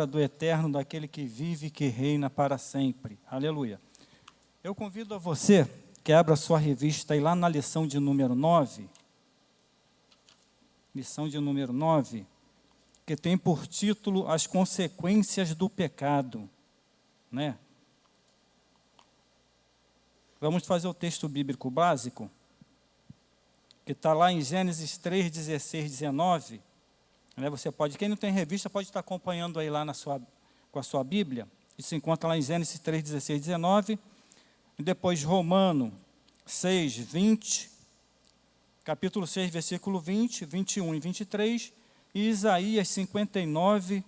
do eterno, daquele que vive e que reina para sempre. Aleluia. Eu convido a você que abra a sua revista aí lá na lição de número 9. Lição de número 9, que tem por título As Consequências do Pecado, né? Vamos fazer o texto bíblico básico, que está lá em Gênesis 3, 16, 19. Né? Você pode, quem não tem revista, pode estar acompanhando aí lá com a sua Bíblia. Isso se encontra lá em Gênesis 3, 16, 19. E depois Romano 6, 20, capítulo 6, versículo 20, 21 e 23. E Isaías 59,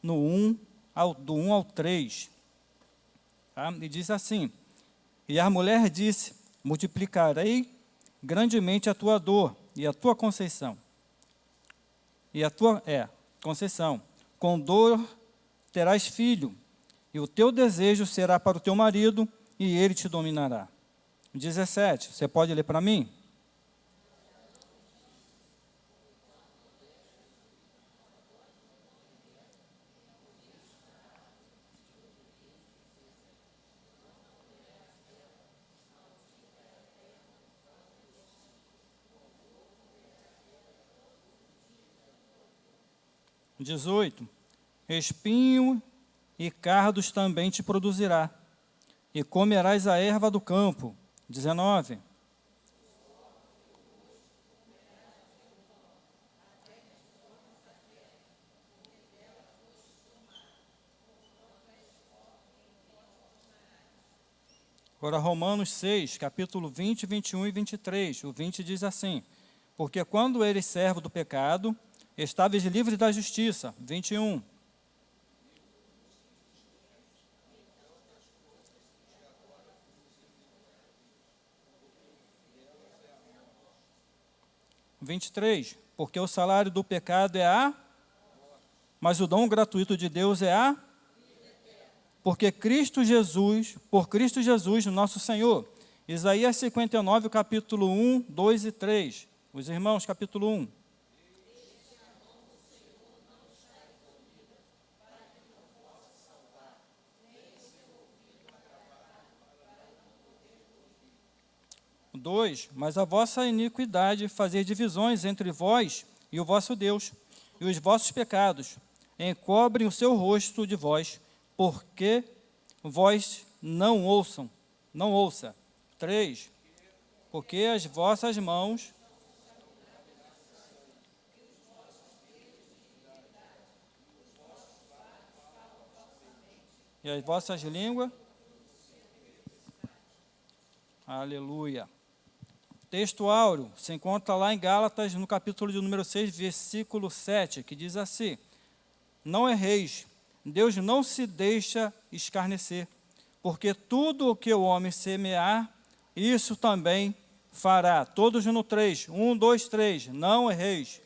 do 1 ao 3. Tá? E diz assim: E a mulher disse: multiplicarei grandemente a tua dor e a tua conceição. E a tua, conceição. Com dor terás filho, e o teu desejo será para o teu marido, e ele te dominará. 17, você pode ler para mim? O 18, espinho e cardos também te produzirá, e comerás a erva do campo. 19, agora Romanos 6, capítulo 20, 21 e 23, o 20 diz assim: porque quando eres servo do pecado, estáveis livres da justiça. 21, o 23, porque o salário do pecado é mas o dom gratuito de Deus é porque por Cristo Jesus, nosso Senhor. Isaías 59, capítulo 1, 2 e 3. Os irmãos, capítulo 1. O 2, mas a vossa iniquidade fazer divisões entre vós e o vosso Deus, e os vossos pecados encobrem o seu rosto de vós, porque vós não ouça. 3, porque as vossas mãos e as vossas línguas. Aleluia. Texto áureo se encontra lá em Gálatas, no capítulo de número 6, versículo 7, que diz assim: não erreis, Deus não se deixa escarnecer, porque tudo o que o homem semear, isso também fará. Todos no 3, 1, 2, 3, não erreis.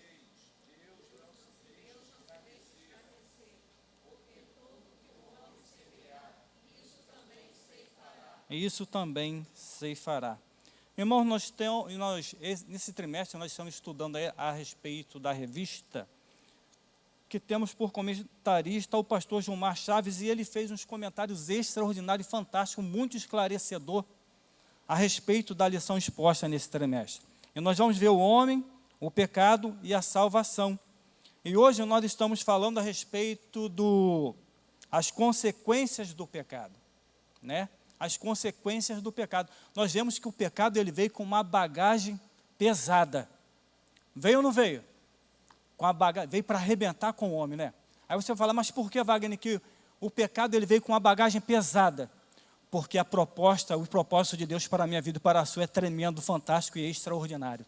Isso também ceifará. Irmãos, nesse trimestre nós estamos estudando a respeito da revista, que temos por comentarista o pastor Gilmar Chaves, e ele fez uns comentários extraordinários e fantásticos, muito esclarecedor, a respeito da lição exposta nesse trimestre. E nós vamos ver o homem, o pecado e a salvação. E hoje nós estamos falando a respeito as consequências do pecado, né? As consequências do pecado. Nós vemos que o pecado ele veio com uma bagagem pesada. Veio ou não veio? Veio para arrebentar com o homem, né? Aí você fala, mas por que, Wagner, que o pecado ele veio com uma bagagem pesada? Porque o propósito de Deus para a minha vida e para a sua é tremendo, fantástico e extraordinário.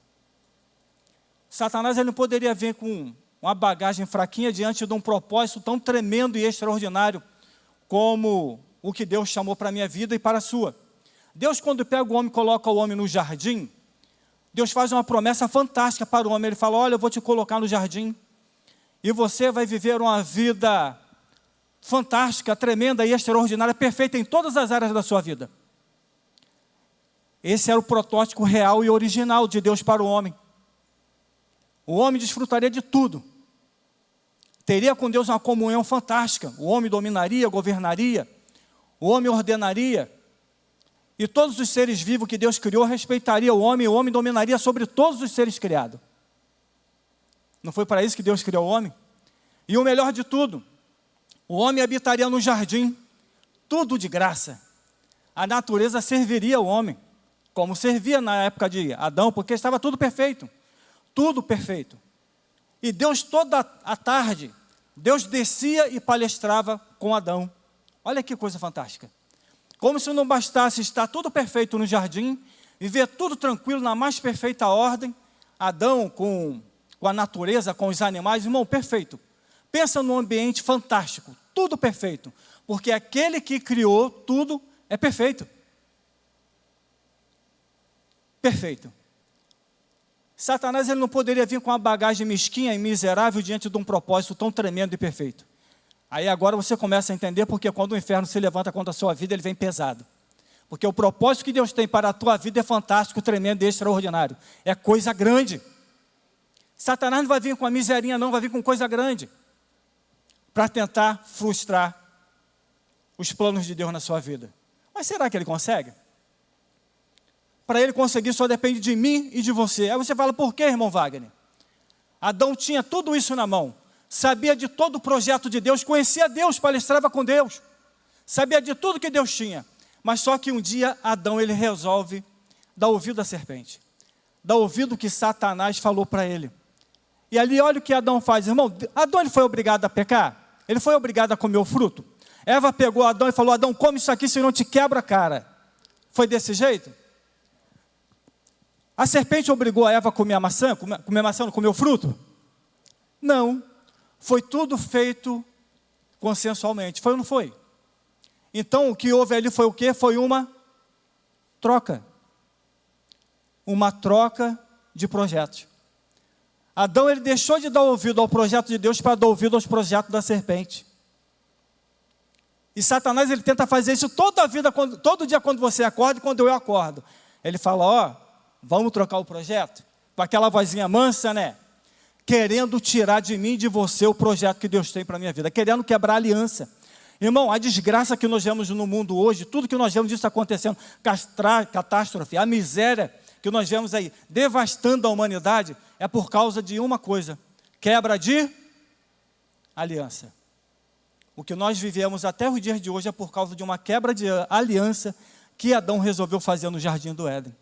Satanás ele não poderia vir com uma bagagem fraquinha diante de um propósito tão tremendo e extraordinário como o que Deus chamou para a minha vida e para a sua. Deus, quando pega o homem e coloca o homem no jardim, Deus faz uma promessa fantástica para o homem. Ele fala, olha, eu vou te colocar no jardim, e você vai viver uma vida fantástica, tremenda e extraordinária, perfeita em todas as áreas da sua vida. Esse era o protótipo real e original de Deus para o homem. O homem desfrutaria de tudo. teria com Deus uma comunhão fantástica. O homem dominaria, governaria, o homem ordenaria, e todos os seres vivos que Deus criou respeitaria o homem, e o homem dominaria sobre todos os seres criados. Não foi para isso que Deus criou o homem? E o melhor de tudo, o homem habitaria no jardim, tudo de graça. A natureza serviria o homem, como servia na época de Adão, porque estava tudo perfeito. Tudo perfeito. E Deus, toda a tarde, Deus descia e palestrava com Adão. Olha que coisa fantástica. Como se não bastasse estar tudo perfeito no jardim, viver tudo tranquilo, na mais perfeita ordem, Adão com a natureza, com os animais, irmão, perfeito. Pensa num ambiente fantástico, tudo perfeito, porque aquele que criou tudo é perfeito. Perfeito. Satanás, ele não poderia vir com uma bagagem mesquinha e miserável diante de um propósito tão tremendo e perfeito. Aí agora você começa a entender porque quando o inferno se levanta contra a sua vida, ele vem pesado. Porque o propósito que Deus tem para a tua vida é fantástico, tremendo e extraordinário. É coisa grande. Satanás não vai vir com a miserinha não, vai vir com coisa grande. Para tentar frustrar os planos de Deus na sua vida. Mas será que ele consegue? Para ele conseguir só depende de mim e de você. Aí você fala, por quê, irmão Wagner? Adão tinha tudo isso na mão. Sabia de todo o projeto de Deus, conhecia Deus, palestrava com Deus. Sabia de tudo que Deus tinha. Mas só que um dia Adão, ele resolve dar ouvido à serpente. Dar ouvido que Satanás falou para ele. E ali olha o que Adão faz, irmão. Adão, ele foi obrigado a pecar? Ele foi obrigado a comer o fruto? Eva pegou Adão e falou, Adão, come isso aqui, senão te quebra a cara. Foi desse jeito? A serpente obrigou a Eva a comer a maçã? Comer a maçã, não comer o fruto? Não. Foi tudo feito consensualmente. Foi ou não foi? Então, o que houve ali foi o quê? Foi uma troca. Uma troca de projetos. Adão, ele deixou de dar ouvido ao projeto de Deus para dar ouvido aos projetos da serpente. E Satanás, ele tenta fazer isso toda a vida, todo dia quando você acorda e quando eu acordo. Ele fala, ó, vamos trocar o projeto? Com aquela vozinha mansa, né? Querendo tirar de mim e de você o projeto que Deus tem para a minha vida. Querendo quebrar a aliança. Irmão, a desgraça que nós vemos no mundo hoje, tudo que nós vemos isso acontecendo, catástrofe, a miséria que nós vemos aí, devastando a humanidade, é por causa de uma coisa, quebra de aliança. O que nós vivemos até os dias de hoje é por causa de uma quebra de aliança que Adão resolveu fazer no Jardim do Éden.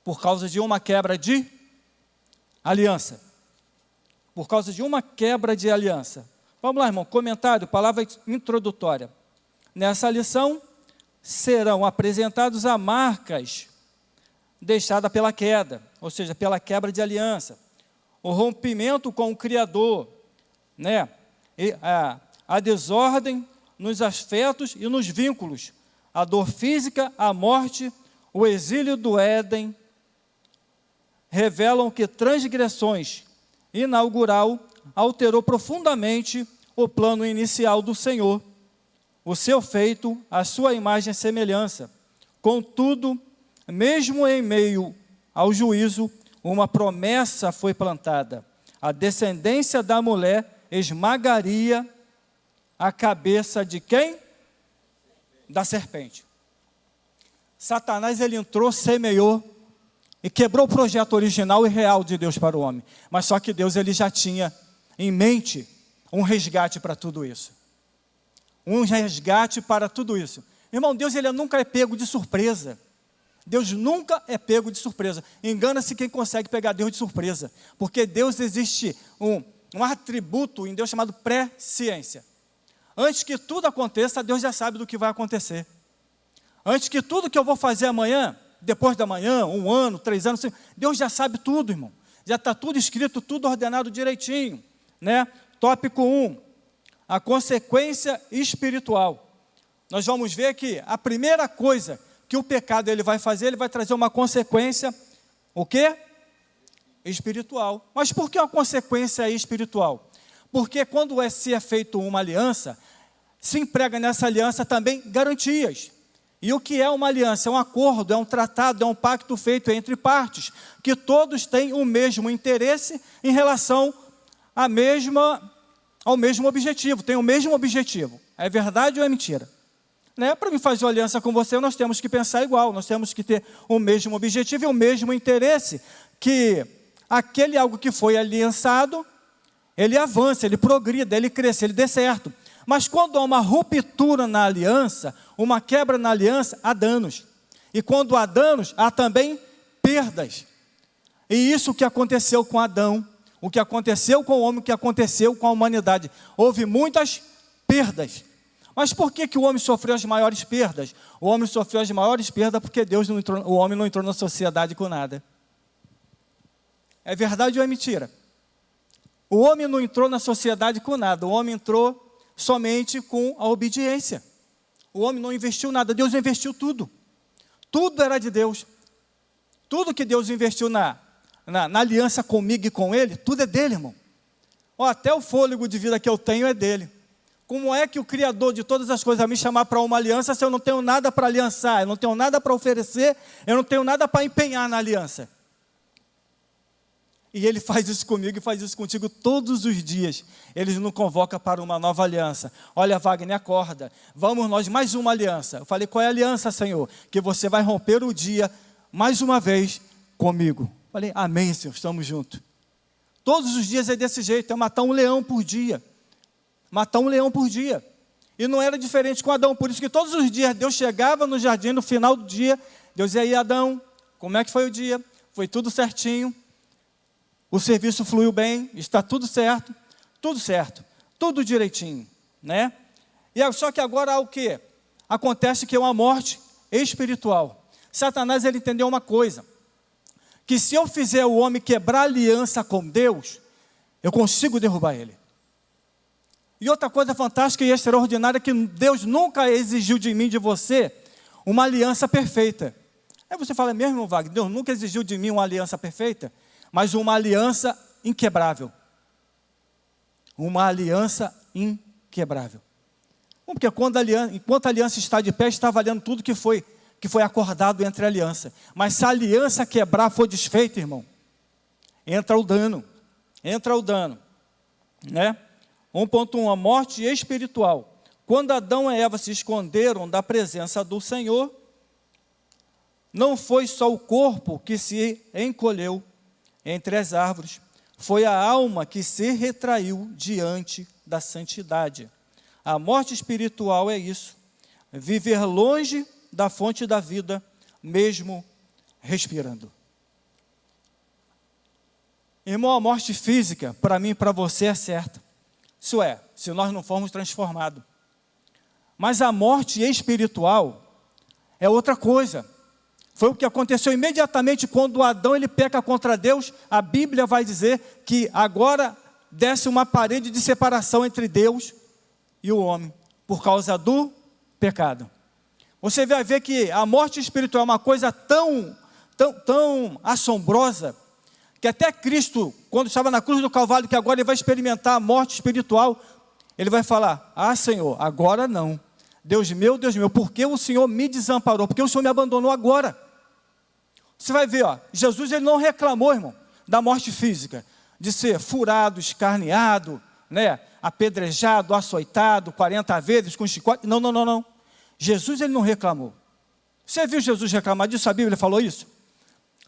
Por causa de uma quebra de aliança. Por causa de uma quebra de aliança. Vamos lá, irmão, comentário, palavra introdutória. Nessa lição, serão apresentadas as marcas deixadas pela queda, ou seja, pela quebra de aliança. O rompimento com o Criador, né? A desordem nos afetos e nos vínculos. A dor física, a morte, o exílio do Éden, revelam que transgressões inaugural alterou profundamente o plano inicial do Senhor, o seu feito, a sua imagem e semelhança. Contudo, mesmo em meio ao juízo, uma promessa foi plantada. A descendência da mulher esmagaria a cabeça de quem? Da serpente. Satanás, ele entrou, semeou, e quebrou o projeto original e real de Deus para o homem. Mas só que Deus, ele já tinha em mente um resgate para tudo isso. Um resgate para tudo isso. Irmão, Deus, ele nunca é pego de surpresa. Deus nunca é pego de surpresa. Engana-se quem consegue pegar Deus de surpresa. Porque Deus, existe um atributo em Deus chamado presciência. Antes que tudo aconteça, Deus já sabe do que vai acontecer. Antes que tudo que eu vou fazer amanhã, depois da manhã, 1 ano, 3 anos, Deus já sabe tudo, irmão. Já está tudo escrito, tudo ordenado direitinho, né? Tópico 1, a consequência espiritual. Nós vamos ver que a primeira coisa que o pecado ele vai fazer, ele vai trazer uma consequência, o quê? Espiritual. Mas por que uma consequência espiritual? Porque quando se é feito uma aliança, se emprega nessa aliança também garantias. E o que é uma aliança? É um acordo, é um tratado, é um pacto feito entre partes, que todos têm o mesmo interesse em relação à mesma ao mesmo objetivo, tem o mesmo objetivo. É verdade ou é mentira? Né? Para mim fazer aliança com você, nós temos que pensar igual, nós temos que ter o mesmo objetivo e o mesmo interesse, que aquele algo que foi aliançado, ele avance, ele progrida, ele cresça, ele dê certo. Mas quando há uma ruptura na aliança, uma quebra na aliança, há danos. E quando há danos, há também perdas. E isso que aconteceu com Adão, o que aconteceu com o homem, o que aconteceu com a humanidade. Houve muitas perdas. Mas por que o homem sofreu as maiores perdas? O homem sofreu as maiores perdas porque o homem não entrou na sociedade com nada. É verdade ou é mentira? O homem não entrou na sociedade com nada, o homem entrou somente com a obediência. O homem não investiu nada, Deus investiu tudo. Tudo era de Deus. Tudo que Deus investiu na aliança comigo e com ele, tudo é dele, irmão. Até o fôlego de vida que eu tenho é dele. Como é que o Criador de todas as coisas vai me chamar para uma aliança se eu não tenho nada para aliançar, eu não tenho nada para oferecer, eu não tenho nada para empenhar na aliança? E Ele faz isso comigo e faz isso contigo todos os dias. Ele nos convoca para uma nova aliança. Olha, Wagner, acorda. Vamos nós, mais uma aliança. Eu falei, qual é a aliança, Senhor? Que você vai romper o dia, mais uma vez, comigo. Eu falei, amém, Senhor, estamos juntos. Todos os dias é desse jeito, é matar um leão por dia. Matar um leão por dia. E não era diferente com Adão, por isso que todos os dias Deus chegava no jardim, no final do dia, Deus dizia, aí Adão, como é que foi o dia? Foi tudo certinho. O serviço fluiu bem, está tudo certo, tudo direitinho, né? E só que agora há o quê? Acontece que é uma morte espiritual. Satanás, ele entendeu uma coisa, que se eu fizer o homem quebrar aliança com Deus, eu consigo derrubar ele. E outra coisa fantástica e extraordinária, que Deus nunca exigiu de mim, de você, uma aliança perfeita. Aí você fala, mesmo, Wagner, Deus nunca exigiu de mim uma aliança perfeita? Mas uma aliança inquebrável. Uma aliança inquebrável. Porque enquanto a aliança está de pé, está valendo tudo que foi acordado entre a aliança. Mas se a aliança quebrar, for desfeita, irmão, entra o dano. Né? 1.1, a morte espiritual. Quando Adão e Eva se esconderam da presença do Senhor, não foi só o corpo que se encolheu entre as árvores, foi a alma que se retraiu diante da santidade. A morte espiritual é isso, viver longe da fonte da vida, mesmo respirando. Irmão, a morte física, para mim e para você, é certa. Isso é, se nós não formos transformados. Mas a morte espiritual é outra coisa. Foi o que aconteceu imediatamente quando Adão ele peca contra Deus. A Bíblia vai dizer que agora desce uma parede de separação entre Deus e o homem, por causa do pecado. Você vai ver que a morte espiritual é uma coisa tão assombrosa, que até Cristo, quando estava na cruz do Calvário, que agora ele vai experimentar a morte espiritual, ele vai falar, Senhor, agora não. Deus meu, por que o Senhor me desamparou? Porque o Senhor me abandonou agora? Você vai ver, Jesus ele não reclamou, irmão, da morte física, de ser furado, escarneado, né, apedrejado, açoitado, 40 vezes com chicote. Não. Jesus ele não reclamou. Você viu Jesus reclamar disso? A Bíblia falou isso?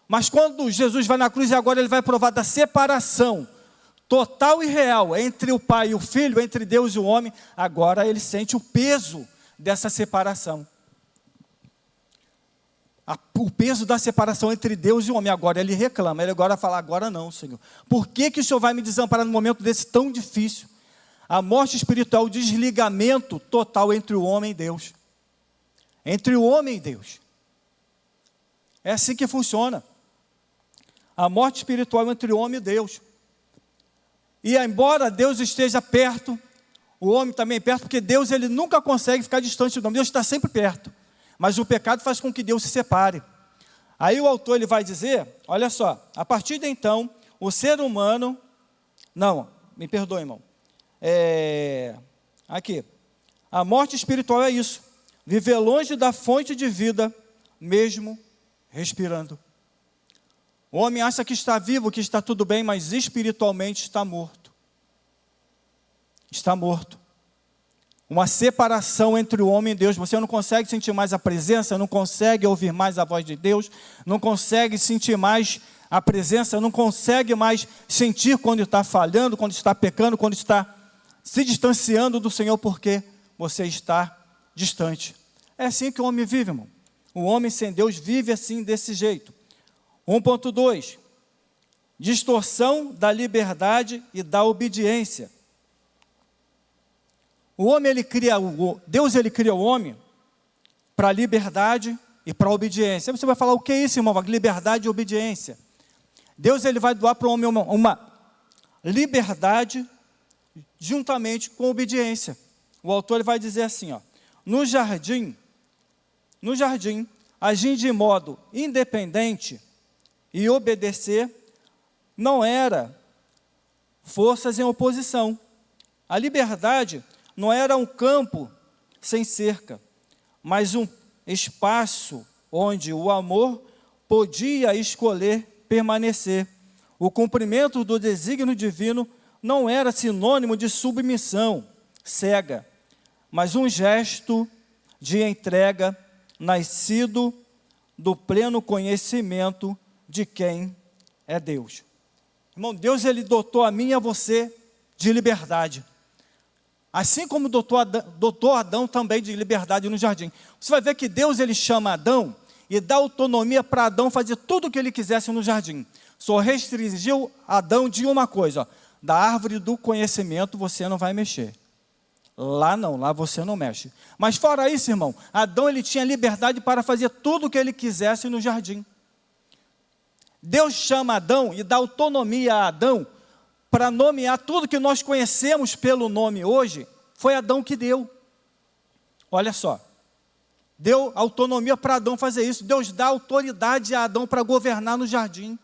Mas quando Jesus vai na cruz e agora ele vai provar da separação total e real entre o Pai e o Filho, entre Deus e o homem, agora ele sente o peso dessa separação. O peso da separação entre Deus e o homem. Agora ele reclama, ele agora fala, agora não, Senhor. Por que o Senhor vai me desamparar num momento desse tão difícil? A morte espiritual, o desligamento total entre o homem e Deus. Entre o homem e Deus. É assim que funciona. A morte espiritual entre o homem e Deus. E embora Deus esteja perto, o homem também é perto, porque Deus ele nunca consegue ficar distante do homem. Deus está sempre perto. Mas o pecado faz com que Deus se separe. Aí o autor ele vai dizer, olha só, a partir de então, o ser humano... Não, me perdoe, irmão. Aqui. A morte espiritual é isso. Viver longe da fonte de vida, mesmo respirando. O homem acha que está vivo, que está tudo bem, mas espiritualmente está morto. está morto. Uma separação entre o homem e Deus. Você não consegue sentir mais a presença, não consegue ouvir mais a voz de Deus, não consegue sentir mais a presença, não consegue mais sentir quando está falhando, quando está pecando, quando está se distanciando do Senhor, porque você está distante. É assim que o homem vive, irmão. O homem sem Deus vive assim, desse jeito. 1.2. Distorção da liberdade e da obediência. O homem, Deus ele cria o homem para a liberdade e para a obediência. Aí você vai falar, o que é isso, irmão? Liberdade e obediência. Deus ele vai doar para o homem uma liberdade juntamente com obediência. O autor ele vai dizer assim, ó, no jardim, agir de modo independente e obedecer não era forças em oposição. A liberdade não era um campo sem cerca, mas um espaço onde o amor podia escolher permanecer. O cumprimento do desígnio divino não era sinônimo de submissão cega, mas um gesto de entrega nascido do pleno conhecimento de quem é Deus. Irmão, Deus ele dotou a mim e a você de liberdade. Assim como dotou Adão também de liberdade no jardim. Você vai ver que Deus ele chama Adão e dá autonomia para Adão fazer tudo o que ele quisesse no jardim. Só restringiu Adão de uma coisa, ó, da árvore do conhecimento você não vai mexer. Lá não, lá você não mexe. Mas fora isso, irmão, Adão ele tinha liberdade para fazer tudo o que ele quisesse no jardim. Deus chama Adão e dá autonomia a Adão para nomear tudo que nós conhecemos pelo nome hoje, foi Adão que deu. Olha só, deu autonomia para Adão fazer isso. Deus dá autoridade a Adão para governar no jardim.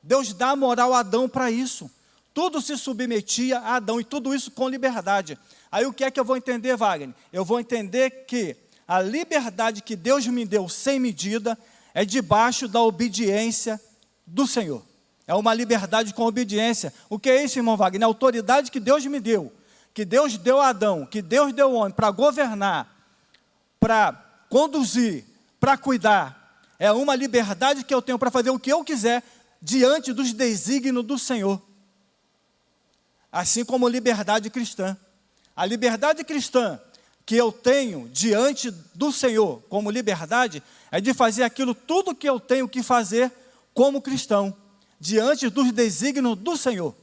Deus dá moral a Adão para isso. Tudo se submetia a Adão e tudo isso com liberdade. Aí o que é que eu vou entender, Wagner? Eu vou entender que a liberdade que Deus me deu sem medida é debaixo da obediência do Senhor. É uma liberdade com obediência. O que é isso, irmão Wagner? A autoridade que Deus me deu, que Deus deu a Adão, que Deus deu ao homem para governar, para conduzir, para cuidar. É uma liberdade que eu tenho para fazer o que eu quiser diante dos desígnios do Senhor. Assim como liberdade cristã. A liberdade cristã que eu tenho diante do Senhor como liberdade é de fazer aquilo tudo que eu tenho que fazer como cristão, diante dos desígnios do Senhor.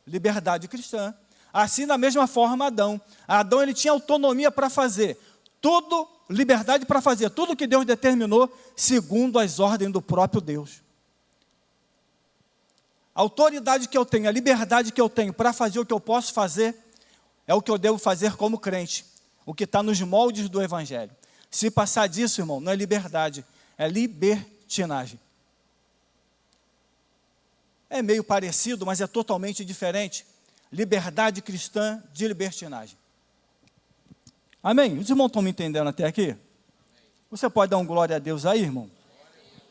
Liberdade cristã. Assim, da mesma forma, Adão ele tinha autonomia para fazer tudo, liberdade para fazer tudo que Deus determinou, segundo as ordens do próprio Deus. A autoridade que eu tenho, a liberdade que eu tenho para fazer o que eu posso fazer, é o que eu devo fazer como crente, o que está nos moldes do Evangelho. Se passar disso, irmão, não é liberdade, é libertinagem. É meio parecido, mas é totalmente diferente. Liberdade cristã de libertinagem. Amém? Os irmãos estão me entendendo até aqui? Você pode dar um glória a Deus aí, irmão?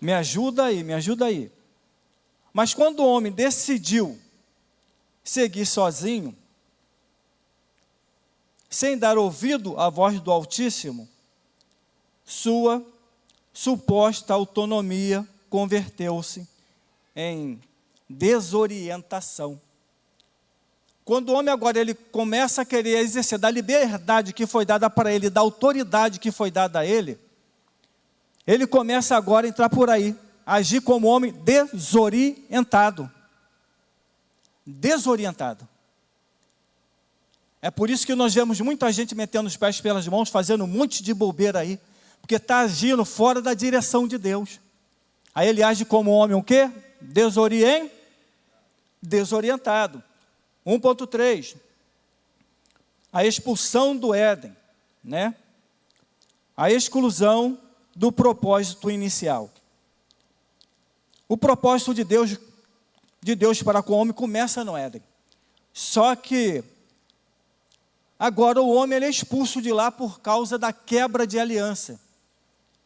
Me ajuda aí, me ajuda aí. Mas quando o homem decidiu seguir sozinho, sem dar ouvido à voz do Altíssimo, sua suposta autonomia converteu-se em desorientação. Quando o homem agora ele começa a querer exercer da liberdade que foi dada para ele, da autoridade que foi dada a ele, ele começa agora a entrar por aí, agir como homem desorientado. Desorientado. É por isso que nós vemos muita gente metendo os pés pelas mãos, fazendo um monte de bobeira aí, porque está agindo fora da direção de Deus. Aí ele age como homem o quê? Desorientado. 1.3. A expulsão do Éden, né? A exclusão do propósito inicial. O propósito de Deus para com o homem começa no Éden. Só que agora o homem ele é expulso de lá por causa da quebra de aliança.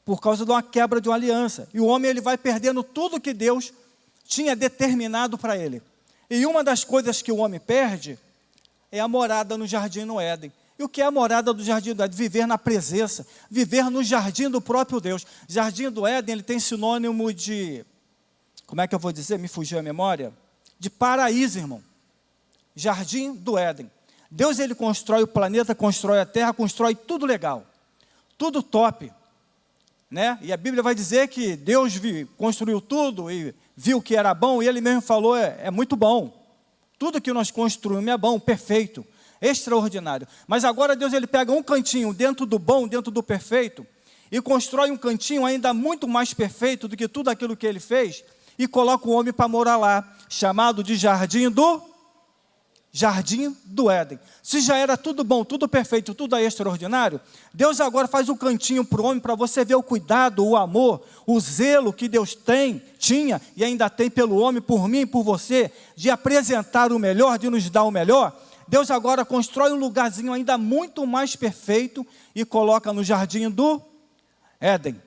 Por causa de uma quebra de uma aliança. E o homem ele vai perdendo tudo que Deus tinha determinado para ele. E uma das coisas que o homem perde é a morada no jardim no Éden. E o que é a morada do jardim do Éden? Viver na presença, viver no jardim do próprio Deus. Jardim do Éden, ele tem sinônimo de, como é que eu vou dizer? Me fugiu a memória. De paraíso, irmão. Jardim do Éden. Deus, ele constrói o planeta, constrói a terra, constrói tudo legal. Tudo top. Né? E a Bíblia vai dizer que Deus construiu tudo e viu que era bom, e ele mesmo falou, é muito bom. Tudo que nós construímos é bom, perfeito, extraordinário. Mas agora Deus, ele pega um cantinho dentro do bom, dentro do perfeito, e constrói um cantinho ainda muito mais perfeito do que tudo aquilo que ele fez, e coloca o homem para morar lá, chamado de Jardim do Éden. Se já era tudo bom, tudo perfeito, tudo extraordinário, Deus agora faz um cantinho para o homem, para você ver o cuidado, o amor, o zelo que Deus tinha e ainda tem pelo homem, por mim e por você, de apresentar o melhor, de nos dar o melhor. Deus agora constrói um lugarzinho ainda muito mais perfeito e coloca no Jardim do Éden.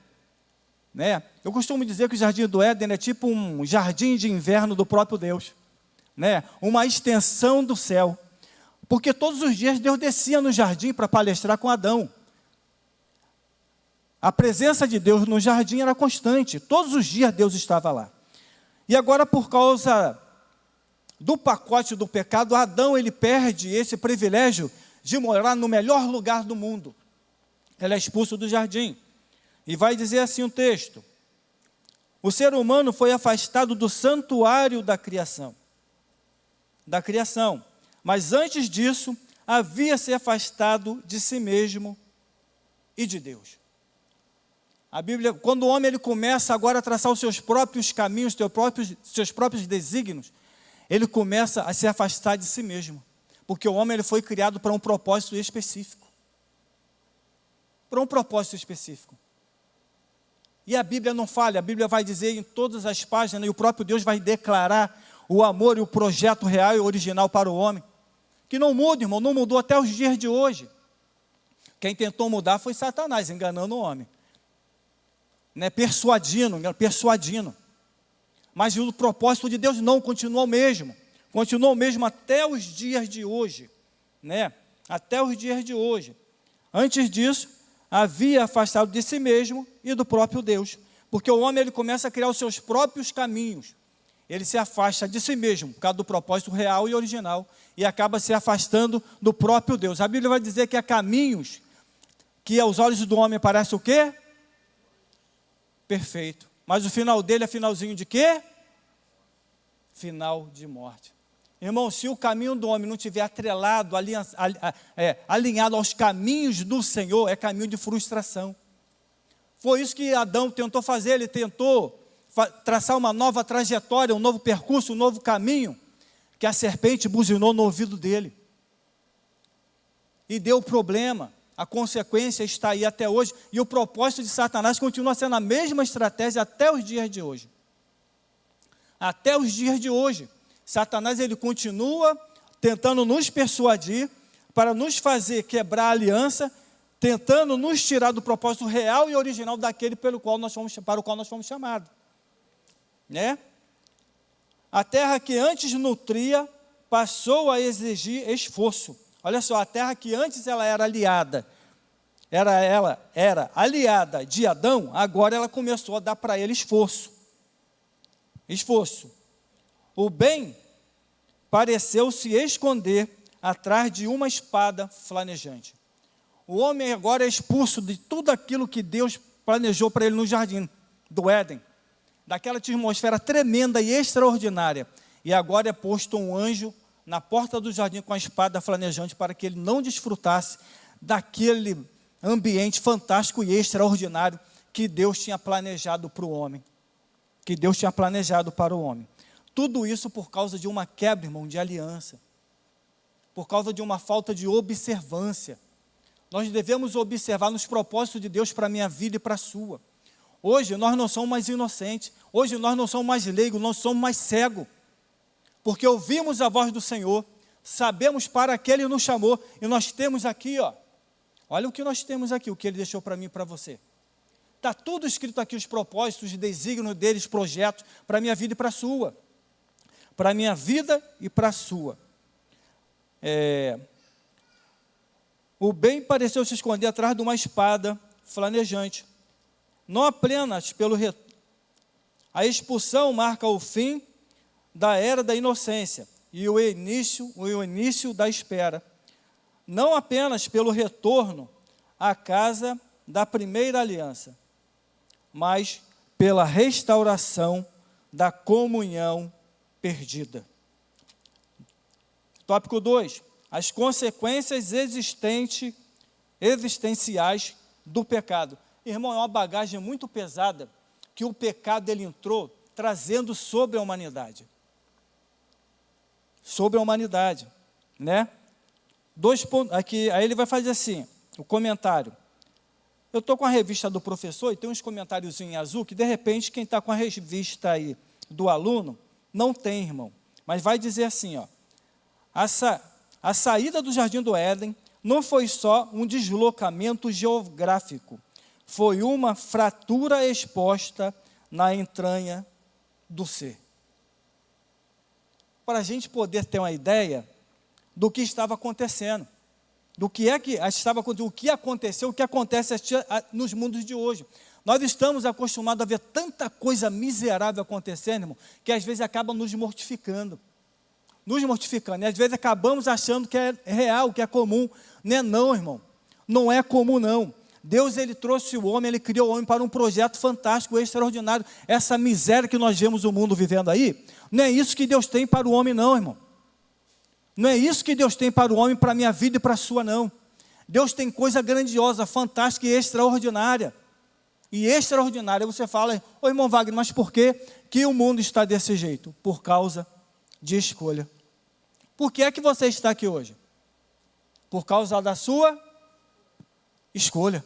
Né? Eu costumo dizer que o Jardim do Éden é tipo um jardim de inverno do próprio Deus. Né? Uma extensão do céu, porque todos os dias Deus descia no jardim para palestrar com Adão. A presença de Deus no jardim era constante, todos os dias Deus estava lá. E agora, por causa do pacote do pecado, Adão, ele perde esse privilégio de morar no melhor lugar do mundo. Ele é expulso do jardim. E vai dizer assim o texto: o ser humano foi afastado do santuário da criação. Mas antes disso, havia se afastado de si mesmo e de Deus. A Bíblia, quando o homem ele começa agora a traçar os seus próprios caminhos, seus próprios desígnios, ele começa a se afastar de si mesmo, porque o homem ele foi criado para um propósito específico. Para um propósito específico. E a Bíblia não falha, a Bíblia vai dizer em todas as páginas, e o próprio Deus vai declarar o amor e o projeto real e original para o homem, que não muda, irmão, não mudou até os dias de hoje. Quem tentou mudar foi Satanás, enganando o homem, né? Persuadindo. Mas o propósito de Deus não, continua o mesmo até os dias de hoje, né? Até os dias de hoje. Antes disso, havia afastado de si mesmo e do próprio Deus, porque o homem ele começa a criar os seus próprios caminhos. Ele se afasta de si mesmo, por causa do propósito real e original, e acaba se afastando do próprio Deus. A Bíblia vai dizer que há caminhos que aos olhos do homem parece o quê? Perfeito. Mas o final dele é finalzinho de quê? Final de morte. Irmão, se o caminho do homem não estiver atrelado, alinhado aos caminhos do Senhor, é caminho de frustração. Foi isso que Adão tentou fazer, ele tentou traçar uma nova trajetória, um novo percurso, um novo caminho, que a serpente buzinou no ouvido dele. E deu problema, a consequência está aí até hoje, e o propósito de Satanás continua sendo a mesma estratégia até os dias de hoje. Até os dias de hoje. Satanás ele continua tentando nos persuadir, para nos fazer quebrar a aliança, tentando nos tirar do propósito real e original daquele para o qual nós fomos chamados. Né? A terra que antes nutria passou a exigir esforço. Olha só, a terra que antes ela era aliada de Adão, agora ela começou a dar para ele esforço. O bem pareceu se esconder atrás de uma espada flamejante. O homem agora é expulso de tudo aquilo que Deus planejou para ele no jardim do Éden, daquela atmosfera tremenda e extraordinária, e agora é posto um anjo na porta do jardim com a espada flamejante para que ele não desfrutasse daquele ambiente fantástico e extraordinário que Deus tinha planejado para o homem, Tudo isso por causa de uma quebra, irmão, de aliança, por causa de uma falta de observância. Nós devemos observar nos propósitos de Deus para a minha vida e para a sua. Hoje nós não somos mais inocentes, hoje nós não somos mais leigos, nós somos mais cegos, porque ouvimos a voz do Senhor, sabemos para que Ele nos chamou, e nós temos aqui, olha o que nós temos aqui, o que Ele deixou para mim e para você. Está tudo escrito aqui, os propósitos, os desígnios deles, projetos, para a minha vida e para a sua. Para a minha vida e para a sua. O bem pareceu se esconder atrás de uma espada flamejante. Não apenas pelo a expulsão marca o fim da era da inocência e o início da espera. Não apenas pelo retorno à casa da primeira aliança, mas pela restauração da comunhão perdida. Tópico 2. As consequências existenciais do pecado. Irmão, é uma bagagem muito pesada que o pecado ele entrou trazendo sobre a humanidade. Sobre a humanidade, né? 2 pontos, aqui, aí ele vai fazer assim, o comentário. Eu estou com a revista do professor e tem uns comentários em azul que, de repente, quem está com a revista aí do aluno, não tem, irmão. Mas vai dizer assim, ó. A saída do Jardim do Éden não foi só um deslocamento geográfico, foi uma fratura exposta na entranha do ser. Para a gente poder ter uma ideia do que estava acontecendo, do que é que estava acontecendo, o que aconteceu, o que acontece nos mundos de hoje. Nós estamos acostumados a ver tanta coisa miserável acontecendo, irmão, que às vezes acaba nos mortificando. E às vezes acabamos achando que é real, que é comum. Não é não, irmão. Não é comum, não. Deus, ele trouxe o homem, ele criou o homem para um projeto fantástico, extraordinário. Essa miséria que nós vemos o mundo vivendo aí, não é isso que Deus tem para o homem, não, irmão. Não é isso que Deus tem para o homem, para a minha vida e para a sua, não. Deus tem coisa grandiosa, fantástica e extraordinária. E extraordinária, você fala, ô irmão Wagner, mas por que o mundo está desse jeito? Por causa de escolha. Por que é que você está aqui hoje? Por causa da sua escolha.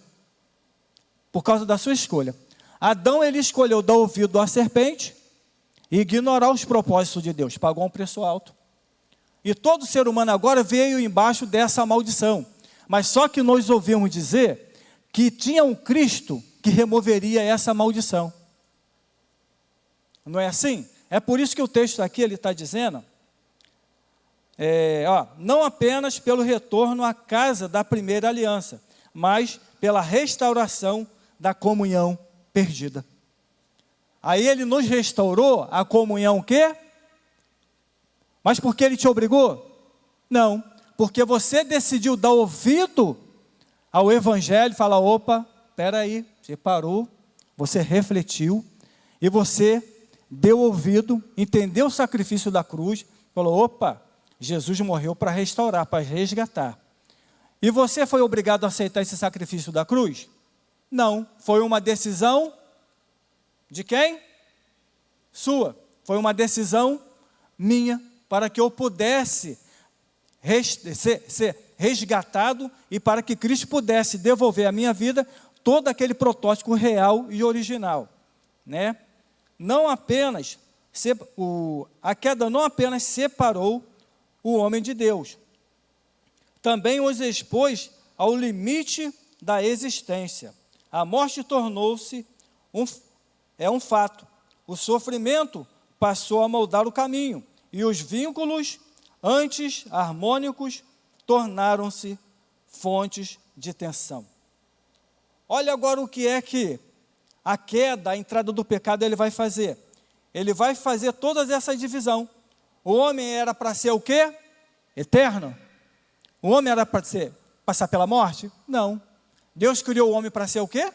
Por causa da sua escolha. Adão, ele escolheu dar ouvido à serpente e ignorar os propósitos de Deus. Pagou um preço alto. E todo ser humano agora veio embaixo dessa maldição. Mas só que nós ouvimos dizer que tinha um Cristo que removeria essa maldição. Não é assim? É por isso que o texto aqui ele está dizendo, não apenas pelo retorno à casa da primeira aliança, mas pela restauração da comunhão perdida. Aí ele nos restaurou a comunhão o quê? Mas porque ele te obrigou? Não, porque você decidiu dar ouvido ao evangelho, falar, opa, espera aí, você parou, você refletiu, e você deu ouvido, entendeu o sacrifício da cruz, falou, opa, Jesus morreu para restaurar, para resgatar. E você foi obrigado a aceitar esse sacrifício da cruz? Não, foi uma decisão de quem? Sua. Foi uma decisão minha, para que eu pudesse ser resgatado e para que Cristo pudesse devolver à minha vida todo aquele protótipo real e original, né? Não apenas, a queda não apenas separou o homem de Deus, também os expôs ao limite da existência. A morte tornou-se um fato. O sofrimento passou a moldar o caminho, e os vínculos, antes harmônicos, tornaram-se fontes de tensão. Olha agora o que é que a queda, a entrada do pecado, ele vai fazer. Ele vai fazer toda essa divisão. O homem era para ser o quê? Eterno. O homem era para passar pela morte? Não. Deus criou o homem para ser o quê?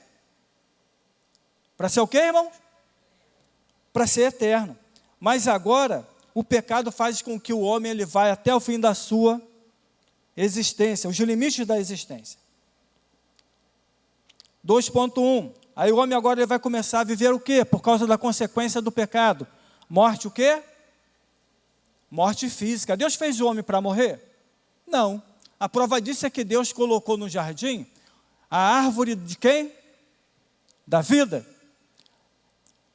Para ser o quê, irmão? Para ser eterno. Mas agora, o pecado faz com que o homem ele vai até o fim da sua existência, os limites da existência. 2.1. Aí o homem agora ele vai começar a viver o quê? Por causa da consequência do pecado. Morte o quê? Morte física. Deus fez o homem para morrer? Não. A prova disso é que Deus colocou no jardim a árvore de quem? Da vida.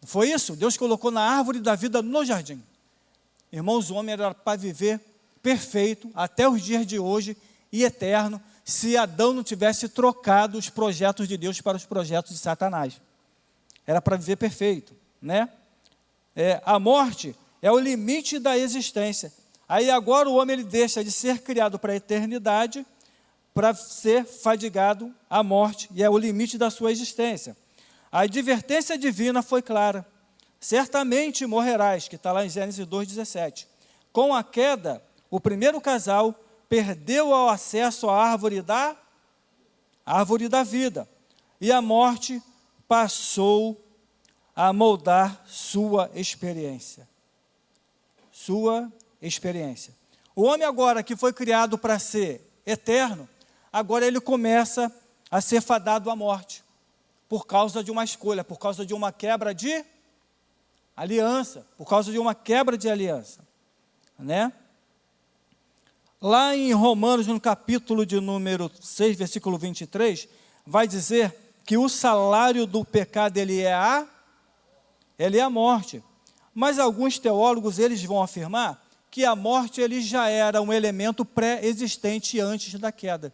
Foi isso? Deus colocou na árvore da vida no jardim. Irmãos, o homem era para viver perfeito até os dias de hoje e eterno, se Adão não tivesse trocado os projetos de Deus para os projetos de Satanás. Era para viver perfeito, né? A morte é o limite da existência. Aí agora o homem ele deixa de ser criado para a eternidade, para ser fadigado à morte, e é o limite da sua existência. A advertência divina foi clara. Certamente morrerás, que está lá em Gênesis 2,17. Com a queda, o primeiro casal perdeu o acesso à árvore da vida, e a morte passou a moldar sua experiência. Sua experiência. O homem agora que foi criado para ser eterno, agora ele começa a ser fadado à morte, por causa de uma escolha, por causa de uma quebra de aliança, por causa de uma quebra de aliança, né? Lá em Romanos, no capítulo de número 6, versículo 23, vai dizer que o salário do pecado ele é a morte. Mas alguns teólogos eles vão afirmar que a morte ele já era um elemento pré-existente antes da queda,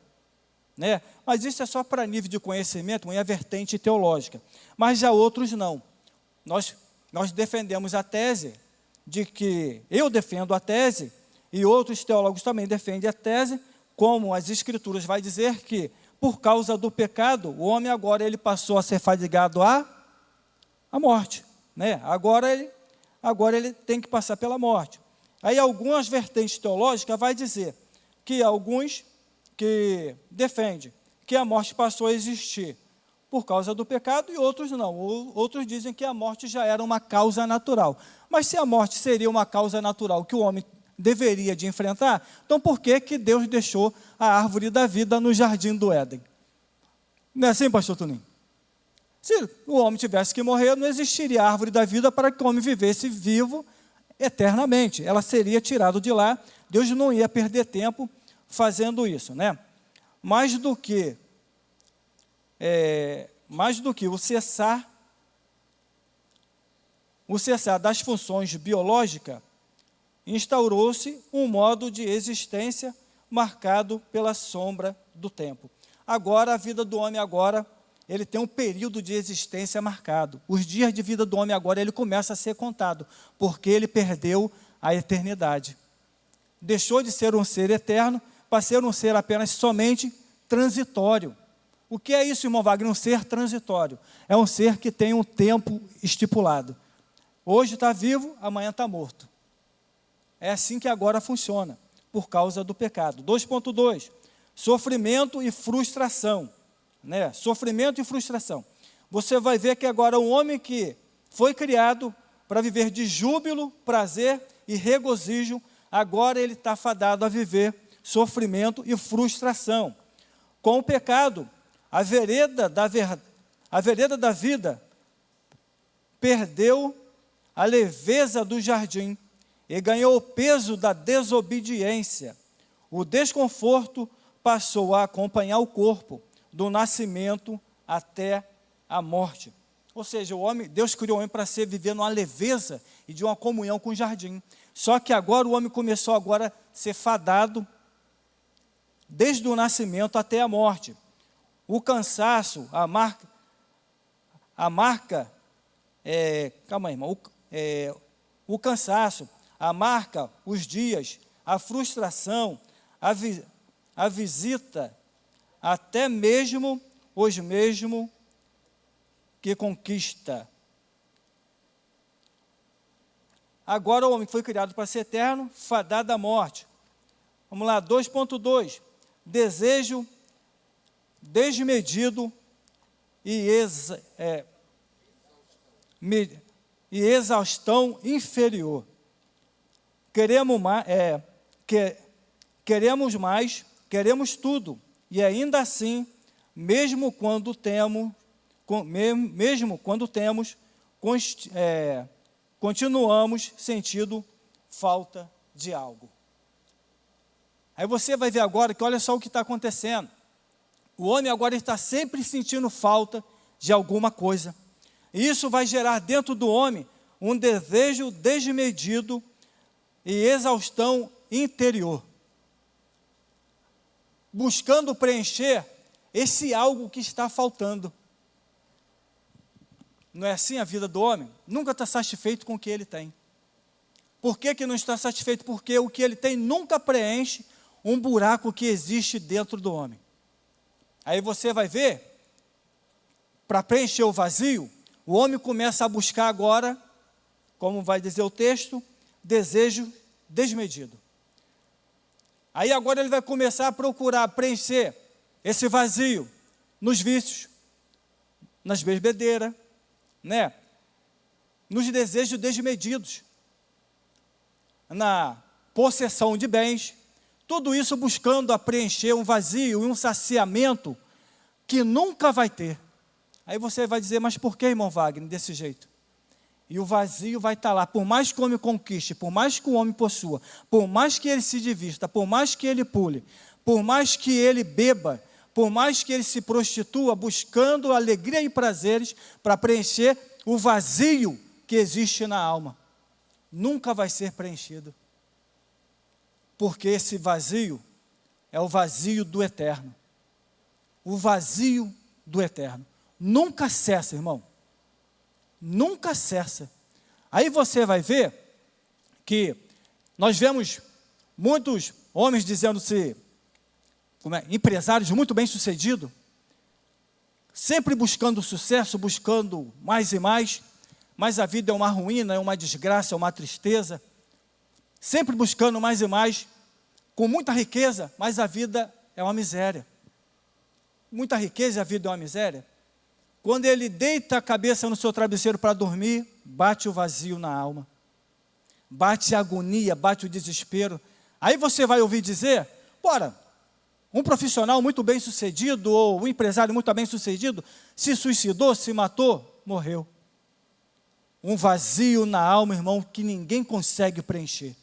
né? Mas isso é só para nível de conhecimento, uma vertente teológica. Mas já outros não. Nós defendemos a tese de que, eu defendo a tese, e outros teólogos também defendem a tese, como as Escrituras vai dizer que, por causa do pecado, o homem agora ele passou a ser fadigado à morte, né? Agora ele tem que passar pela morte. Aí algumas vertentes teológicas vai dizer que alguns que defendem que a morte passou a existir por causa do pecado e outros não. Outros dizem que a morte já era uma causa natural. Mas se a morte seria uma causa natural que o homem deveria de enfrentar, então por que Deus deixou a árvore da vida no jardim do Éden? Não é assim, pastor Tunim? Se o homem tivesse que morrer, não existiria a árvore da vida para que o homem vivesse vivo eternamente. Ela seria tirada de lá, Deus não ia perder tempo fazendo isso, né? Mais do que o cessar das funções biológicas, instaurou-se um modo de existência marcado pela sombra do tempo. Agora, a vida do homem ele tem um período de existência marcado. Os dias de vida do homem agora, ele começa a ser contado, porque ele perdeu a eternidade. Deixou de ser um ser eterno, para ser um ser apenas somente transitório. O que é isso, irmão Wagner? Um ser transitório. É um ser que tem um tempo estipulado. Hoje está vivo, amanhã está morto. É assim que agora funciona, por causa do pecado. 2.2, sofrimento e frustração. Né? Sofrimento e frustração. Você vai ver que agora um homem que foi criado para viver de júbilo, prazer e regozijo, agora ele está fadado a viver sofrimento e frustração. Com o pecado, a vereda da vida perdeu a leveza do jardim e ganhou o peso da desobediência. O desconforto passou a acompanhar o corpo, do nascimento até a morte. Ou seja, Deus criou o homem para viver numa leveza e de uma comunhão com o jardim. Só que agora o homem começou a ser fadado desde o nascimento até a morte. O cansaço, o cansaço, a marca, os dias, a frustração, a visita, até mesmo os mesmos que conquista. Agora o homem foi criado para ser eterno, fadado à morte. Vamos lá, 2.2. Desejo desmedido e exaustão inferior. Queremos mais, queremos tudo, e ainda assim, mesmo quando temos, continuamos sentindo falta de algo. Aí você vai ver agora que olha só o que está acontecendo. O homem agora está sempre sentindo falta de alguma coisa. E isso vai gerar dentro do homem um desejo desmedido e exaustão interior, buscando preencher esse algo que está faltando. Não é assim a vida do homem? Nunca está satisfeito com o que ele tem. Por que não está satisfeito? Porque o que ele tem nunca preenche um buraco que existe dentro do homem. Aí você vai ver, para preencher o vazio, o homem começa a buscar agora, como vai dizer o texto, desejo desmedido. Aí agora ele vai começar a procurar preencher esse vazio nos vícios, nas bebedeiras, né? Nos desejos desmedidos, na possessão de bens, tudo isso buscando a preencher um vazio e um saciamento que nunca vai ter. Aí você vai dizer, mas por que, irmão Wagner, desse jeito? E o vazio vai estar lá, por mais que o homem conquiste, por mais que o homem possua, por mais que ele se divista, por mais que ele pule, por mais que ele beba, por mais que ele se prostitua, buscando alegria e prazeres para preencher o vazio que existe na alma. Nunca vai ser preenchido. Porque esse vazio é o vazio do eterno. O vazio do eterno. Nunca cessa, irmão. Nunca cessa. Aí você vai ver que nós vemos muitos homens dizendo-se empresários muito bem-sucedidos, sempre buscando sucesso, buscando mais e mais, mas a vida é uma ruína, é uma desgraça, é uma tristeza, sempre buscando mais e mais, com muita riqueza, mas a vida é uma miséria. Muita riqueza e a vida é uma miséria. Quando ele deita a cabeça no seu travesseiro para dormir, bate o vazio na alma, bate a agonia, bate o desespero. Aí você vai ouvir dizer, um profissional muito bem sucedido, ou um empresário muito bem sucedido, se suicidou, se matou, morreu. Um vazio na alma, irmão, que ninguém consegue preencher.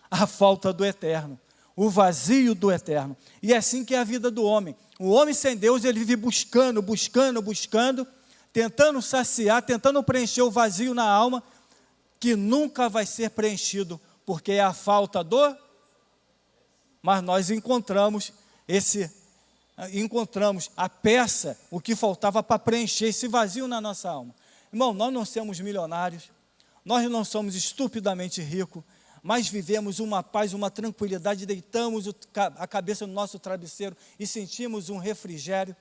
A falta do eterno, o vazio do eterno. E é assim que é a vida do homem. O homem sem Deus, ele vive buscando, tentando saciar, tentando preencher o vazio na alma, que nunca vai ser preenchido, porque é a falta do... Mas nós encontramos a peça, o que faltava para preencher esse vazio na nossa alma. Irmão, nós não somos milionários, nós não somos estupidamente ricos, mas vivemos uma paz, uma tranquilidade, deitamos a cabeça no nosso travesseiro e sentimos um refrigério,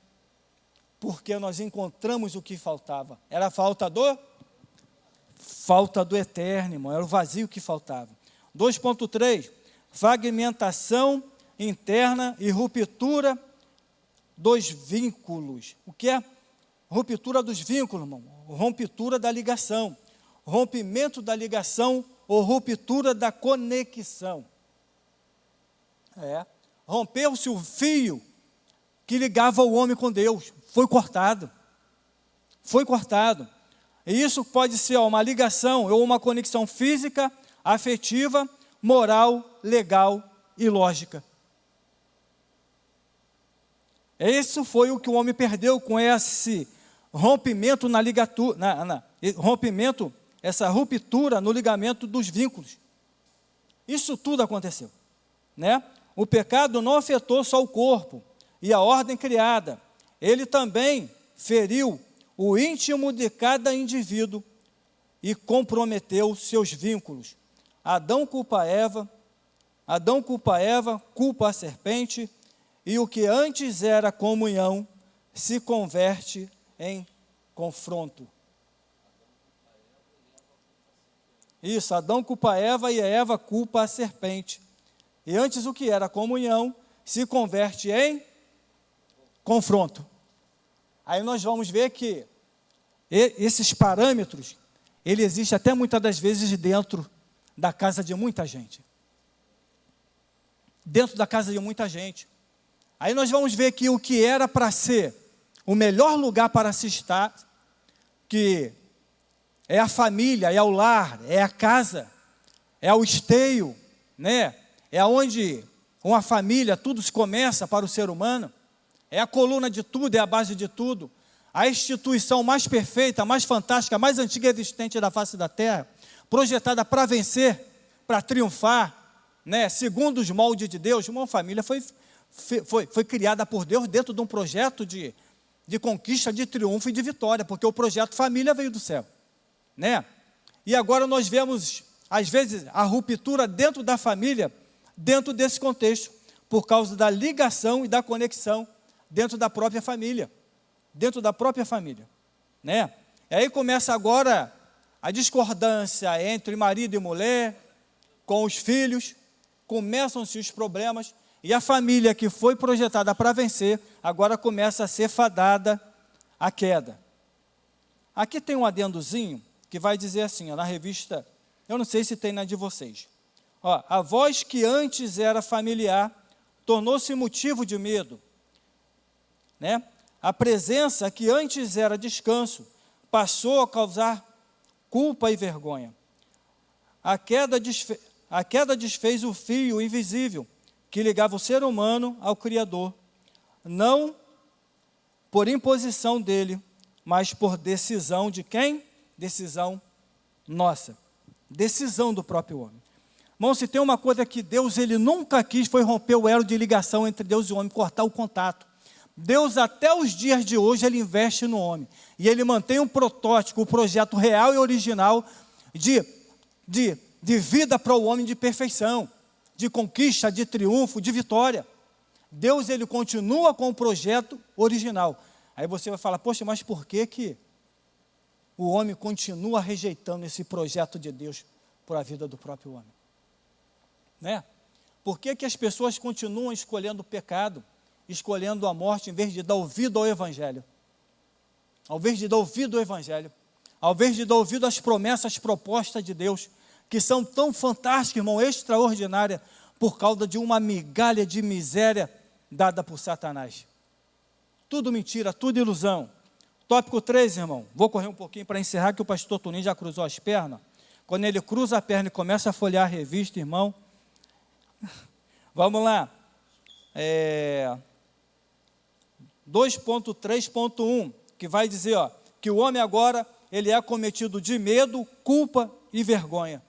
porque nós encontramos o que faltava. Era a falta do eterno, irmão, era o vazio que faltava. 2.3, fragmentação interna e ruptura dos vínculos. O que é? Ruptura dos vínculos, irmão. Ruptura da ligação. Rompimento da ligação ou ruptura da conexão. Rompeu-se o fio que ligava o homem com Deus. Foi cortado. E isso pode ser uma ligação ou uma conexão física, afetiva, moral, legal e lógica. Isso foi o que o homem perdeu com esse rompimento essa ruptura no ligamento dos vínculos. Isso tudo aconteceu, né? O pecado não afetou só o corpo e a ordem criada. Ele também feriu o íntimo de cada indivíduo e comprometeu seus vínculos. Adão culpa Eva, culpa a serpente, e o que antes era comunhão se converte em confronto. Isso, Adão culpa Eva e a Eva culpa a serpente. E antes o que era comunhão se converte em confronto. Aí nós vamos ver que esses parâmetros, ele existe até muitas das vezes dentro da casa de muita gente. Dentro da casa de muita gente. Aí nós vamos ver que o que era para ser o melhor lugar para se estar, que é a família, é o lar, é a casa, é o esteio, né? É onde uma família, tudo se começa para o ser humano, é a coluna de tudo, é a base de tudo, a instituição mais perfeita, mais fantástica, mais antiga existente da face da terra, projetada para vencer, para triunfar, né? Segundo os moldes de Deus. Uma família foi criada por Deus dentro de um projeto de conquista, de triunfo e de vitória, porque o projeto família veio do céu, né? E agora nós vemos às vezes, a ruptura dentro da família, dentro desse contexto, por causa da ligação e da conexão dentro da própria família. Dentro da própria família, né? E aí começa agora a discordância entre marido e mulher, com os filhos, começam-se os problemas, e a família que foi projetada para vencer, agora começa a ser fadada à queda. Aqui tem um adendozinho, que vai dizer assim, ó, na revista, eu não sei se tem na de vocês, ó, a voz que antes era familiar, tornou-se motivo de medo, né? A presença que antes era descanso, passou a causar culpa e vergonha. A queda desfez o fio invisível que ligava o ser humano ao Criador, não por imposição dele, mas por decisão de quem? Decisão nossa, decisão do próprio homem. Irmão, se tem uma coisa que Deus ele nunca quis, foi romper o elo de ligação entre Deus e o homem, cortar o contato. Deus, até os dias de hoje, ele investe no homem. E ele mantém um protótipo, um projeto real e original de vida para o homem de perfeição, de conquista, de triunfo, de vitória. Deus, ele continua com o projeto original. Aí você vai falar, poxa, mas por que o homem continua rejeitando esse projeto de Deus para a vida do próprio homem? Né? Por que as pessoas continuam escolhendo o pecado? Escolhendo a morte, em vez de dar ouvido ao Evangelho. Ao invés de dar ouvido ao Evangelho. Ao invés de dar ouvido às promessas propostas de Deus, que são tão fantásticas, irmão, extraordinárias, por causa de uma migalha de miséria dada por Satanás. Tudo mentira, tudo ilusão. Tópico 3, irmão. Vou correr um pouquinho para encerrar, que o pastor Toninho já cruzou as pernas. Quando ele cruza a perna e começa a folhear a revista, irmão. Vamos lá. 2.3.1, que vai dizer, ó, que o homem agora, ele é acometido de medo, culpa e vergonha.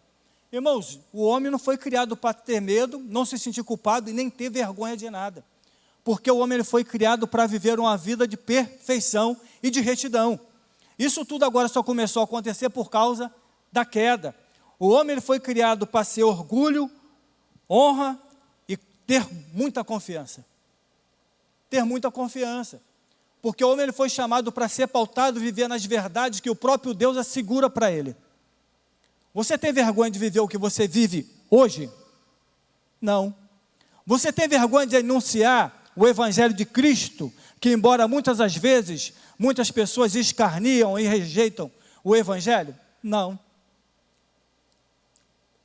Irmãos, o homem não foi criado para ter medo, não se sentir culpado e nem ter vergonha de nada. Porque o homem ele foi criado para viver uma vida de perfeição e de retidão. Isso tudo agora só começou a acontecer por causa da queda. O homem ele foi criado para ser orgulho, honra e ter muita confiança. Ter muita confiança, porque o homem ele foi chamado para ser pautado e viver nas verdades que o próprio Deus assegura para ele. Você tem vergonha de viver o que você vive hoje? Não. Você tem vergonha de anunciar o Evangelho de Cristo, que embora muitas das vezes, muitas pessoas escarniam e rejeitam o Evangelho? Não.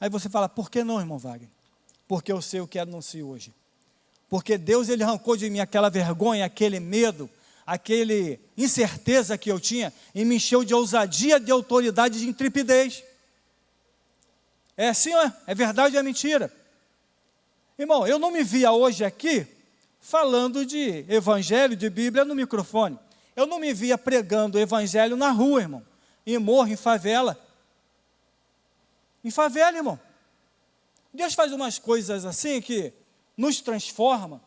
Aí você fala, por que não, irmão Wagner? Porque eu sei o que anuncio hoje. Porque Deus ele arrancou de mim aquela vergonha, aquele medo, aquele incerteza que eu tinha e me encheu de ousadia, de autoridade, de intrepidez. É assim, é verdade ou é mentira? Irmão, eu não me via hoje aqui falando de evangelho, de Bíblia no microfone. Eu não me via pregando o evangelho na rua, irmão, em morro, em favela. Em favela, irmão. Deus faz umas coisas assim que nos transforma,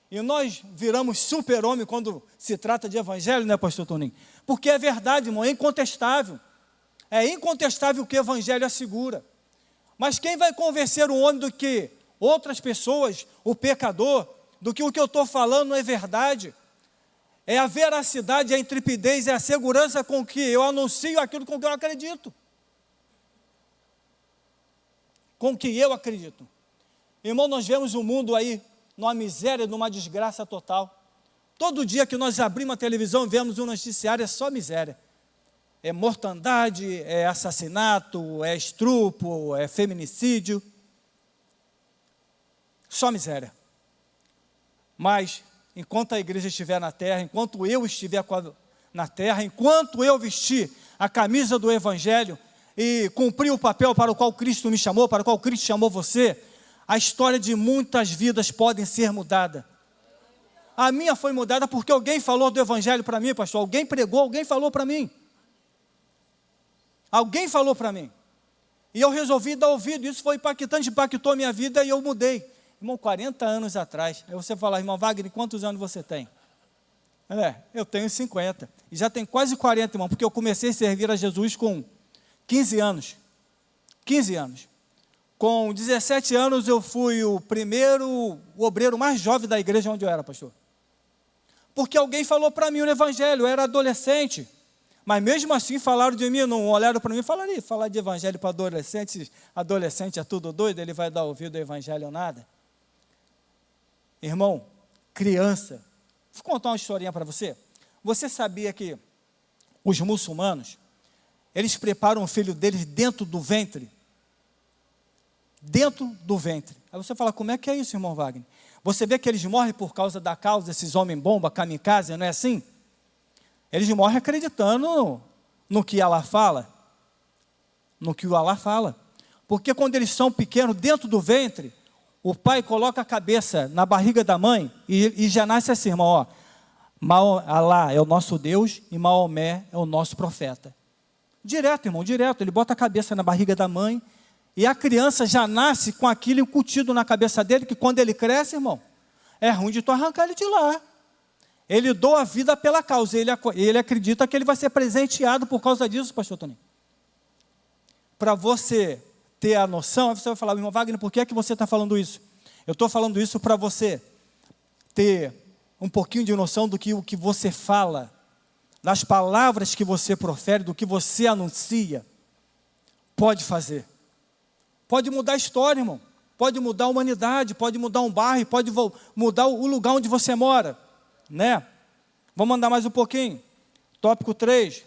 e nós viramos super-homem quando se trata de evangelho, né, pastor Toninho? Porque é verdade, irmão, é incontestável. É incontestável o que o evangelho assegura. Mas quem vai convencer o homem do que outras pessoas, o pecador, do que o que eu estou falando não é verdade? É a veracidade, a intrepidez, é a segurança com que eu anuncio aquilo com que eu acredito. Com que eu acredito. Irmão, nós vemos o mundo aí numa miséria, numa desgraça total. Todo dia que nós abrimos a televisão e vemos um noticiário, é só miséria. É mortandade, é assassinato, é estupro, é feminicídio. Só miséria. Mas, enquanto a igreja estiver na terra, enquanto eu estiver na terra, enquanto eu vestir a camisa do Evangelho e cumprir o papel para o qual Cristo me chamou, para o qual Cristo chamou você, a história de muitas vidas podem ser mudada. A minha foi mudada porque alguém falou do Evangelho para mim, pastor. Alguém pregou, alguém falou para mim. Alguém falou para mim. E eu resolvi dar ouvido. Isso foi impactante, impactou a minha vida e eu mudei. Irmão, 40 anos atrás. Aí você fala, irmão Wagner, quantos anos você tem? Eu tenho 50. E já tem quase 40, irmão, porque eu comecei a servir a Jesus com 15 anos. 15 anos. Com 17 anos eu fui o obreiro mais jovem da igreja onde eu era, pastor. Porque alguém falou para mim no evangelho, eu era adolescente. Mas mesmo assim falaram de mim, não olharam para mim e falaram, falar de evangelho para adolescente é tudo doido, ele vai dar ouvido ao evangelho ou nada. Irmão, criança, vou contar uma historinha para você. Você sabia que os muçulmanos, eles preparam o filho deles dentro do ventre? Dentro do ventre. Aí você fala, como é que é isso, irmão Wagner? Você vê que eles morrem por causa da causa desses homens-bomba, kamikaze, não é assim? Eles morrem acreditando no que Allah fala. No que o Allah fala. Porque quando eles são pequenos, dentro do ventre, o pai coloca a cabeça na barriga da mãe e já nasce assim, irmão, ó. Allah é o nosso Deus e Maomé é o nosso profeta. Direto, irmão, direto. Ele bota a cabeça na barriga da mãe e a criança já nasce com aquilo incutido na cabeça dele, que quando ele cresce, irmão, é ruim de tu arrancar ele de lá. Ele doa a vida pela causa, ele acredita que ele vai ser presenteado por causa disso, pastor Toninho. Para você ter a noção, você vai falar, irmão Wagner, por que é que você está falando isso? Eu estou falando isso para você ter um pouquinho de noção do que o que você fala, das palavras que você profere, do que você anuncia, pode fazer. Pode mudar a história, irmão. Pode mudar a humanidade, pode mudar um bairro, pode mudar o lugar onde você mora, né? Vamos andar mais um pouquinho. Tópico 3.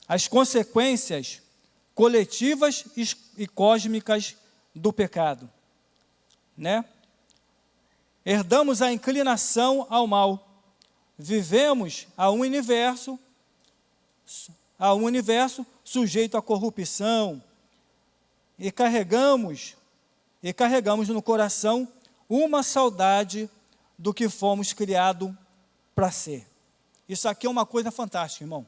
As consequências coletivas e cósmicas do pecado, né? Herdamos a inclinação ao mal. Vivemos a um universo sujeito à corrupção e carregamos no coração uma saudade do que fomos criados para ser. Isso aqui é uma coisa fantástica, irmão.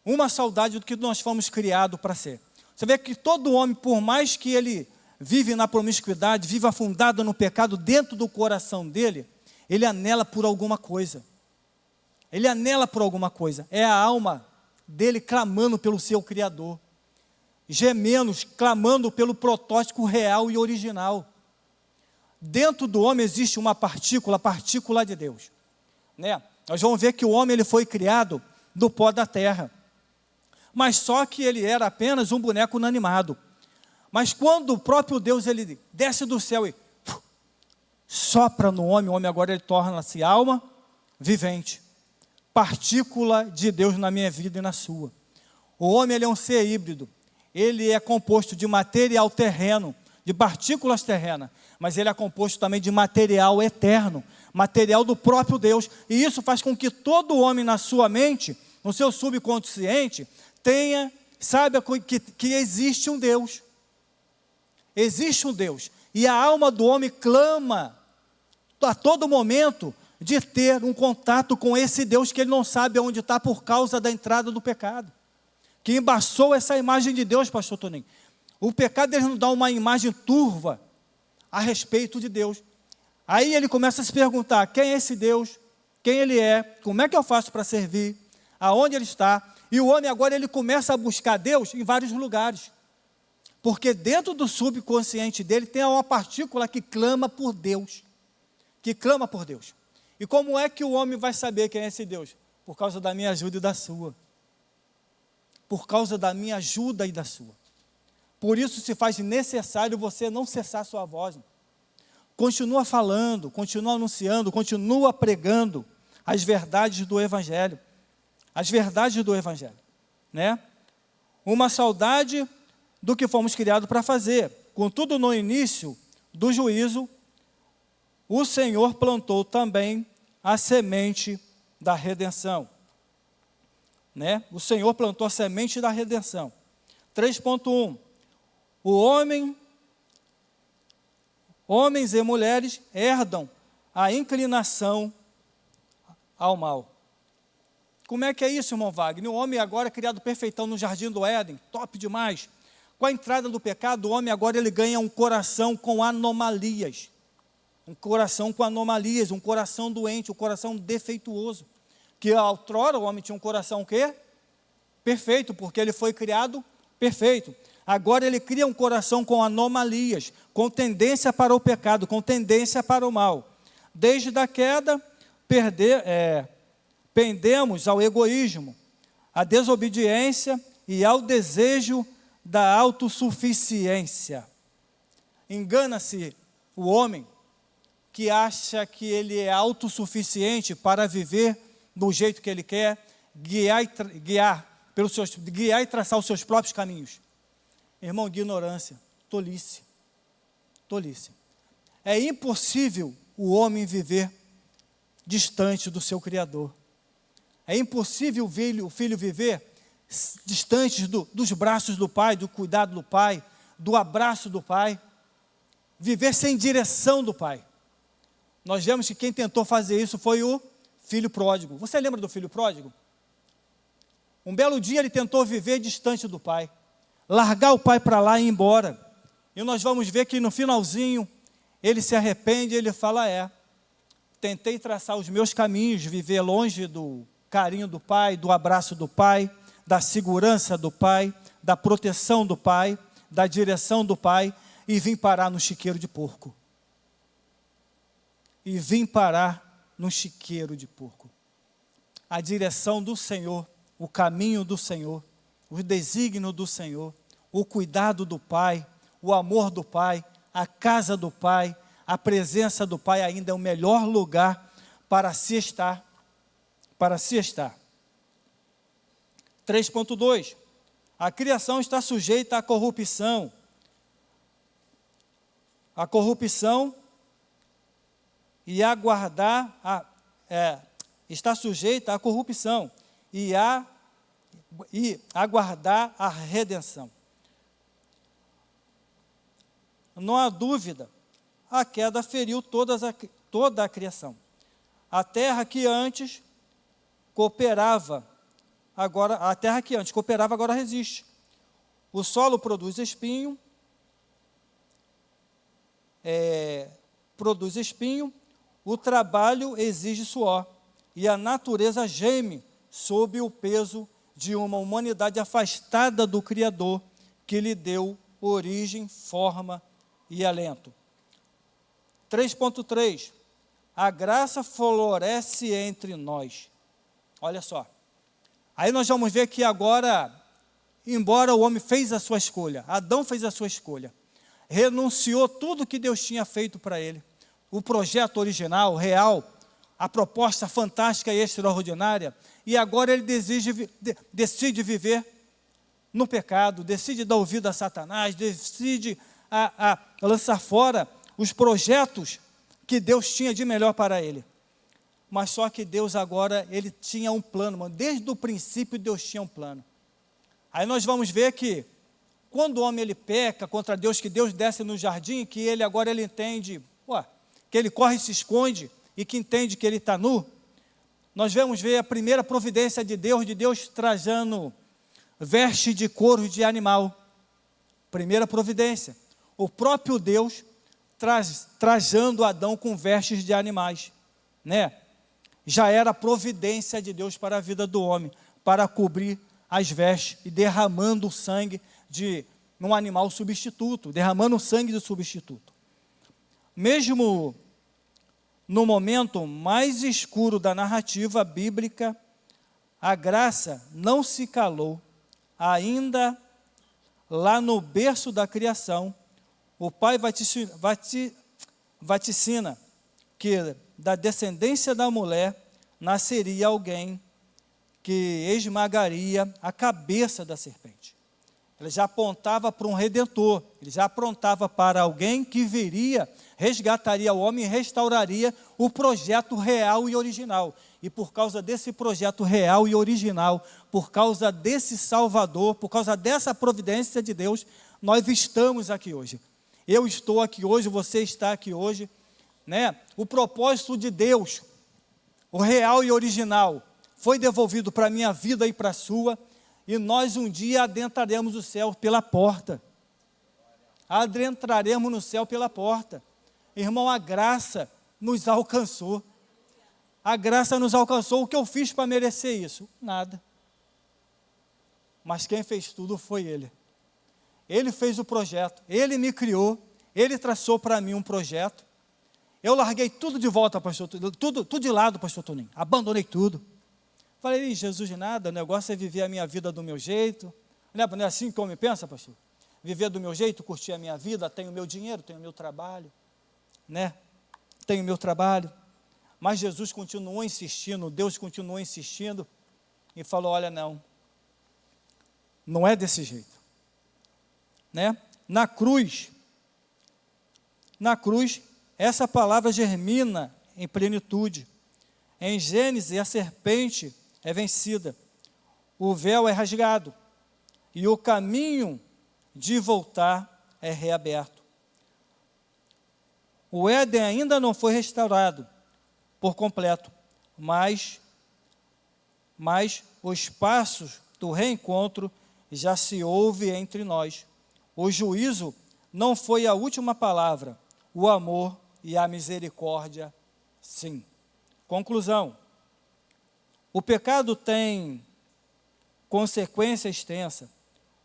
Uma saudade do que nós fomos criados para ser. Você vê que todo homem, por mais que ele vive na promiscuidade, vive afundado no pecado, dentro do coração dele, ele anela por alguma coisa. Ele anela por alguma coisa. É a alma dele clamando pelo seu Criador. Gemendo, clamando pelo protótipo real e original. Dentro do homem existe uma partícula, a partícula de Deus, né? Nós vamos ver que o homem ele foi criado do pó da terra. Mas só que ele era apenas um boneco inanimado. Mas quando o próprio Deus ele desce do céu e sopra no homem, o homem agora ele torna-se alma vivente. Partícula de Deus na minha vida e na sua. O homem ele é um ser híbrido. Ele é composto de material terreno, de partículas terrenas, mas ele é composto também de material eterno, material do próprio Deus. E isso faz com que todo homem na sua mente, no seu subconsciente, saiba que existe um Deus. Existe um Deus. E a alma do homem clama a todo momento de ter um contato com esse Deus que ele não sabe onde está por causa da entrada do pecado. Que embaçou essa imagem de Deus, pastor Toninho. O pecado ele nos dá uma imagem turva a respeito de Deus. Aí ele começa a se perguntar, quem é esse Deus? Quem ele é? Como é que eu faço para servir? Aonde ele está? E o homem agora ele começa a buscar Deus em vários lugares. Porque dentro do subconsciente dele tem uma partícula que clama por Deus. Que clama por Deus. E como é que o homem vai saber quem é esse Deus? Por causa da minha ajuda e da sua. Por causa da minha ajuda e da sua. Por isso se faz necessário você não cessar sua voz. Continua falando, continua anunciando, continua pregando as verdades do Evangelho. As verdades do Evangelho, né? Uma saudade do que fomos criados para fazer. Contudo, no início do juízo, o Senhor plantou também a semente da redenção. Né? O Senhor plantou a semente da redenção. 3.1. Homens e mulheres herdam a inclinação ao mal. Como é que é isso, irmão Wagner? O homem agora é criado perfeitão no jardim do Éden, top demais. Com a entrada do pecado, o homem agora ele ganha um coração com anomalias. Um coração com anomalias, um coração doente, um coração defeituoso. Que outrora o homem tinha um coração o quê? perfeito, porque ele foi criado perfeito. Agora ele cria um coração com anomalias, com tendência para o pecado, com tendência para o mal. Desde a queda, pendemos ao egoísmo, à desobediência e ao desejo da autossuficiência. Engana-se o homem que acha que ele é autossuficiente para viver do jeito que ele quer, guiar e traçar os seus próprios caminhos. Irmão, ignorância, tolice. É impossível o homem viver distante do seu Criador. É impossível o filho viver distante dos braços do Pai, do cuidado do Pai, do abraço do Pai. Viver sem direção do Pai. Nós vemos que quem tentou fazer isso foi o filho pródigo. Você lembra do filho pródigo? Um belo dia ele tentou viver distante do Pai, largar o Pai para lá e ir embora. E nós vamos ver que no finalzinho, ele se arrepende e ele fala, tentei traçar os meus caminhos, viver longe do carinho do Pai, do abraço do Pai, da segurança do Pai, da proteção do Pai, da direção do Pai, e vim parar no chiqueiro de porco. A direção do Senhor, o caminho do Senhor, o desígnio do Senhor, o cuidado do Pai, o amor do Pai, a casa do Pai, a presença do Pai ainda é o melhor lugar para se estar. 3.2. A criação está sujeita à corrupção. A corrupção e está sujeita à corrupção e aguardar a redenção. Não há dúvida, a queda feriu toda a criação. A terra que antes cooperava, agora resiste. O solo produz espinho, o trabalho exige suor, e a natureza geme sob o peso de uma humanidade afastada do Criador, que lhe deu origem, forma e alento. 3.3. A graça floresce entre nós. Olha só. Aí nós vamos ver que agora, embora o homem fez a sua escolha, Adão fez a sua escolha, renunciou tudo que Deus tinha feito para ele. O projeto original, real, a proposta fantástica e extraordinária, e agora ele decide viver no pecado, decide dar ouvido a Satanás, decide a lançar fora os projetos que Deus tinha de melhor para ele. Mas só que Deus agora, ele tinha um plano, desde o princípio Deus tinha um plano. Aí nós vamos ver que, quando o homem ele peca contra Deus, que Deus desce no jardim, que ele agora ele entende, que ele corre e se esconde, e que entende que ele está nu, nós vamos ver a primeira providência de Deus trajando veste de couro de animal. Primeira providência. O próprio Deus trajando Adão com vestes de animais, né? Já era a providência de Deus para a vida do homem, para cobrir as vestes e derramando o sangue de um animal substituto, derramando o sangue do substituto. Mesmo no momento mais escuro da narrativa bíblica, a graça não se calou. Ainda lá no berço da criação, o Pai vaticina que da descendência da mulher nasceria alguém que esmagaria a cabeça da serpente. Ele já apontava para um redentor, ele já apontava para alguém que viria, resgataria o homem e restauraria o projeto real e original. E por causa desse projeto real e original, por causa desse Salvador, por causa dessa providência de Deus, nós estamos aqui hoje. Eu estou aqui hoje, você está aqui hoje, né? O propósito de Deus, o real e original, foi devolvido para a minha vida e para a sua, e nós um dia adentraremos o céu pela porta. Adentraremos no céu pela porta. Irmão, a graça nos alcançou. A graça nos alcançou. O que eu fiz para merecer isso? Nada. mas quem fez tudo foi Ele. Ele fez o projeto, Ele me criou, Ele traçou para mim um projeto. Eu larguei tudo de volta, pastor Toninho, tudo de lado, pastor Toninho, abandonei tudo. Falei, Jesus, nada, o negócio é viver a minha vida do meu jeito. Não é assim que eu me pensa, pastor? Viver do meu jeito, curtir a minha vida, tenho meu dinheiro, tenho meu trabalho, né? Tenho meu trabalho. Mas Jesus continuou insistindo, Deus continuou insistindo e falou, olha, não é desse jeito. Né? Na cruz, essa palavra germina em plenitude. Em Gênesis, a serpente é vencida, o véu é rasgado e o caminho de voltar é reaberto. O Éden ainda não foi restaurado por completo, mas os passos do reencontro já se ouve entre nós. O juízo não foi a última palavra, o amor e a misericórdia, sim. Conclusão: o pecado tem consequência extensa,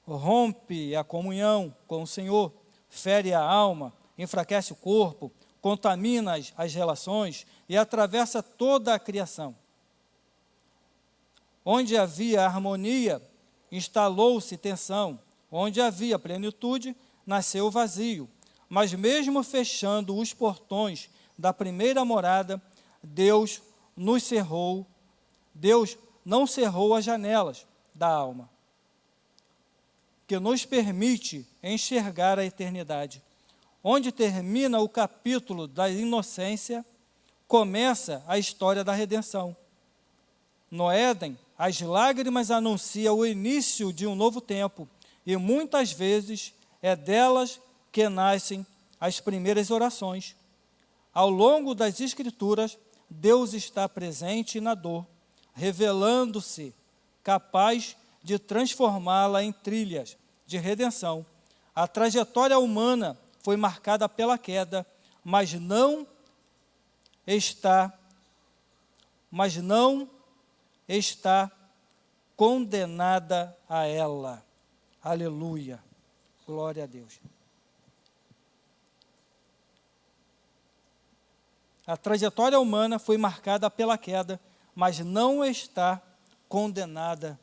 rompe a comunhão com o Senhor, fere a alma, enfraquece o corpo, contamina as relações e atravessa toda a criação. Onde havia harmonia, instalou-se tensão. Onde havia plenitude, nasceu o vazio. Mas mesmo fechando os portões da primeira morada, Deus não cerrou as janelas da alma, que nos permite enxergar a eternidade. Onde termina o capítulo da inocência, começa a história da redenção. No Éden, as lágrimas anunciam o início de um novo tempo, e muitas vezes é delas que nascem as primeiras orações. Ao longo das Escrituras, Deus está presente na dor, revelando-se capaz de transformá-la em trilhas de redenção. A trajetória humana foi marcada pela queda, mas não está condenada a ela. Aleluia. Glória a Deus. A trajetória humana foi marcada pela queda, mas não está condenada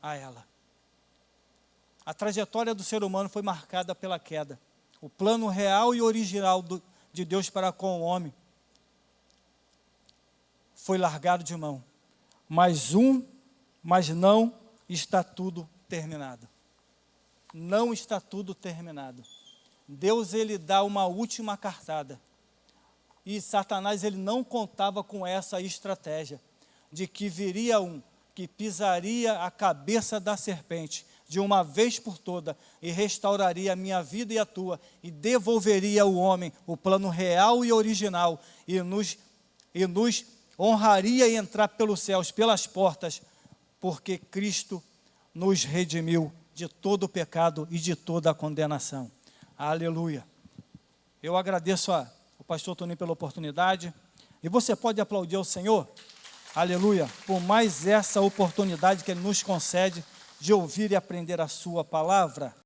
a ela. A trajetória do ser humano foi marcada pela queda. O plano real e original de Deus para com o homem foi largado de mão. Mas não está tudo terminado. Não está tudo terminado. Deus, ele dá uma última cartada. E Satanás, ele não contava com essa estratégia, de que viria que pisaria a cabeça da serpente, de uma vez por toda, e restauraria a minha vida e a tua, e devolveria ao homem o plano real e original, e nos honraria e entrar pelos céus, pelas portas, porque Cristo nos redimiu de todo o pecado e de toda a condenação. Aleluia. Eu agradeço ao pastor Toninho pela oportunidade, e você pode aplaudir ao Senhor, aleluia, por mais essa oportunidade que Ele nos concede de ouvir e aprender a sua palavra.